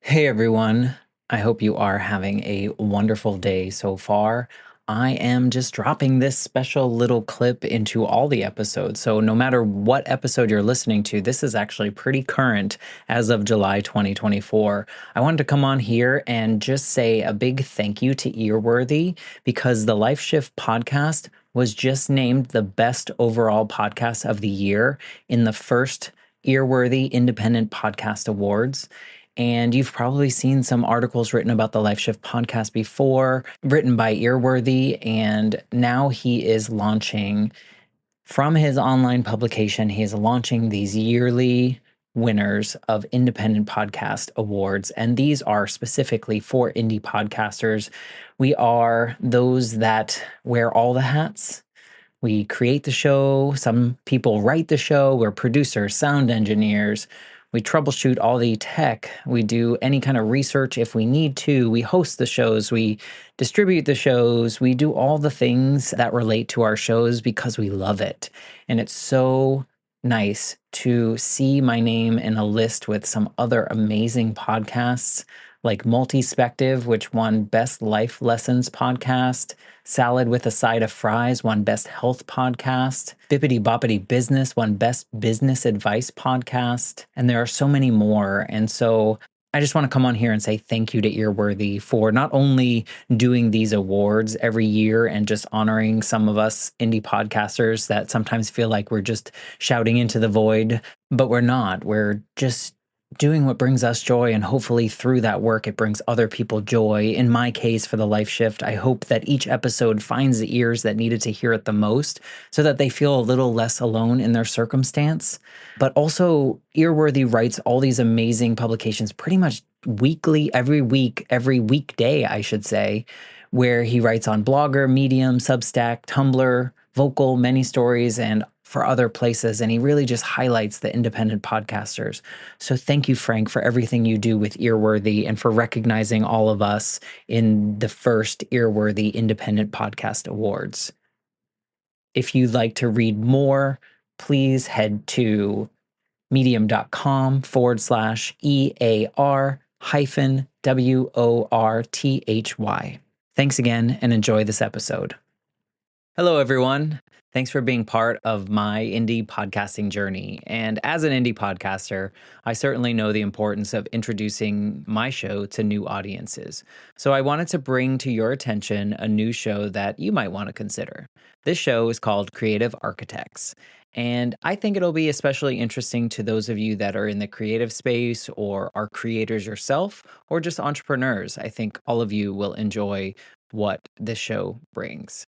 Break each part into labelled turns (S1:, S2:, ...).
S1: Hey everyone, I hope you are having a wonderful day so far. I am just dropping this special little clip into all the episodes. So, no matter what episode you're listening to, this is actually pretty current as of July 2024. I wanted to come on here and just say a big thank you to Earworthy because the Life Shift podcast was just named the best overall podcast of the year in the first Earworthy Independent Podcast Awards. And you've probably seen some articles written about the Life Shift podcast before, written by Earworthy. And now he is launching from his online publication, he is launching these yearly winners of independent podcast awards. And these are specifically for indie podcasters. We are those that wear all the hats. We create the show. Some people write the show. We're producers, sound engineers. We troubleshoot all the tech. We do any kind of research if we need to. We host the shows. We distribute the shows. We do all the things that relate to our shows because we love it. And it's so nice to see my name in a list with some other amazing podcasts like Multispective, which won Best Life Lessons Podcast. Salad with a Side of Fries won Best Health Podcast. Bippity Boppity Business won Best Business Advice Podcast. And there are so many more. And so I just want to come on here and say thank you to Earworthy for not only doing these awards every year and just honoring some of us indie podcasters that sometimes feel like we're just shouting into the void, but we're not. We're just doing what brings us joy, and hopefully through that work it brings other people joy. In my case, for the Life Shift, I hope that each episode finds the ears that needed to hear it the most so that they feel a little less alone in their circumstance. But also, Earworthy writes all these amazing publications pretty much weekly, every week, every weekday, I should say, where he writes on Blogger, Medium, Substack, Tumblr, Vocal, Many Stories, and for other places, and he really just highlights the independent podcasters. So thank you, Frank, for everything you do with Earworthy and for recognizing all of us in the first Earworthy Independent Podcast Awards. If you'd like to read more, please head to medium.com/EAR hyphen WORTHY. Thanks again and enjoy this episode. Hello, everyone. Thanks for being part of my indie podcasting journey. And as an indie podcaster, I certainly know the importance of introducing my show to new audiences. So I wanted to bring to your attention a new show that you might want to consider. This show is called Creative Architects. And I think it'll be especially interesting to those of you that are in the creative space or are creators yourself or just entrepreneurs. I think all of you will enjoy what this show brings.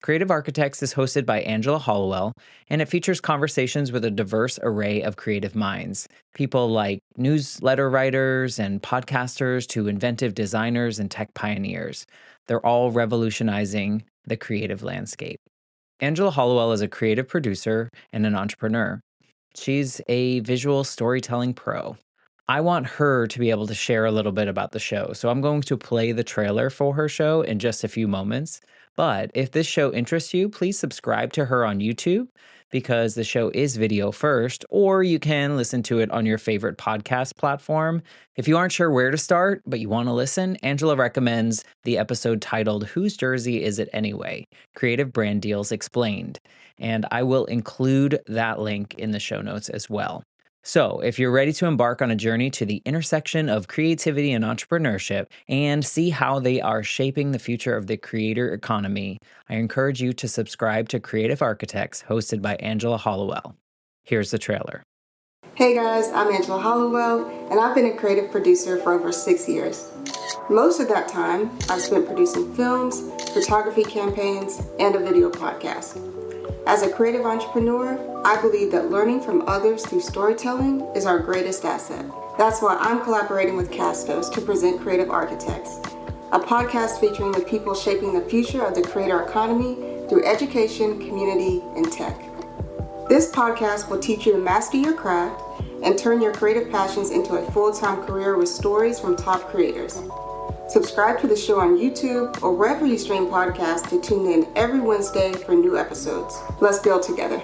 S1: Creative Architects is hosted by Angela Hollowell, and it features conversations with a diverse array of creative minds. People like newsletter writers and podcasters to inventive designers and tech pioneers. They're all revolutionizing the creative landscape. Angela Hollowell is a creative producer and an entrepreneur. She's a visual storytelling pro. I want her to be able to share a little bit about the show, so I'm going to play the trailer for her show in just a few moments. But if this show interests you, please subscribe to her on YouTube because the show is video first, or you can listen to it on your favorite podcast platform. If you aren't sure where to start, but you want to listen, Angela recommends the episode titled Whose Jersey Is It Anyway? Creative Brand Deals Explained. And I will include that link in the show notes as well. So, if you're ready to embark on a journey to the intersection of creativity and entrepreneurship and see how they are shaping the future of the creator economy, I encourage you to subscribe to Creative Architects, hosted by Angela Hollowell. Here's the trailer.
S2: Hey guys, I'm Angela Hollowell, and I've been a creative producer for over 6 years. Most of that time, I've spent producing films, photography campaigns, and a video podcast. As a creative entrepreneur, I believe that learning from others through storytelling is our greatest asset. That's why I'm collaborating with Castos to present Creative Architects, a podcast featuring the people shaping the future of the creator economy through education, community, and tech. This podcast will teach you to master your craft and turn your creative passions into a full-time career with stories from top creators. Subscribe to the show on YouTube or wherever you stream podcasts to tune in every Wednesday for new episodes. Let's build together.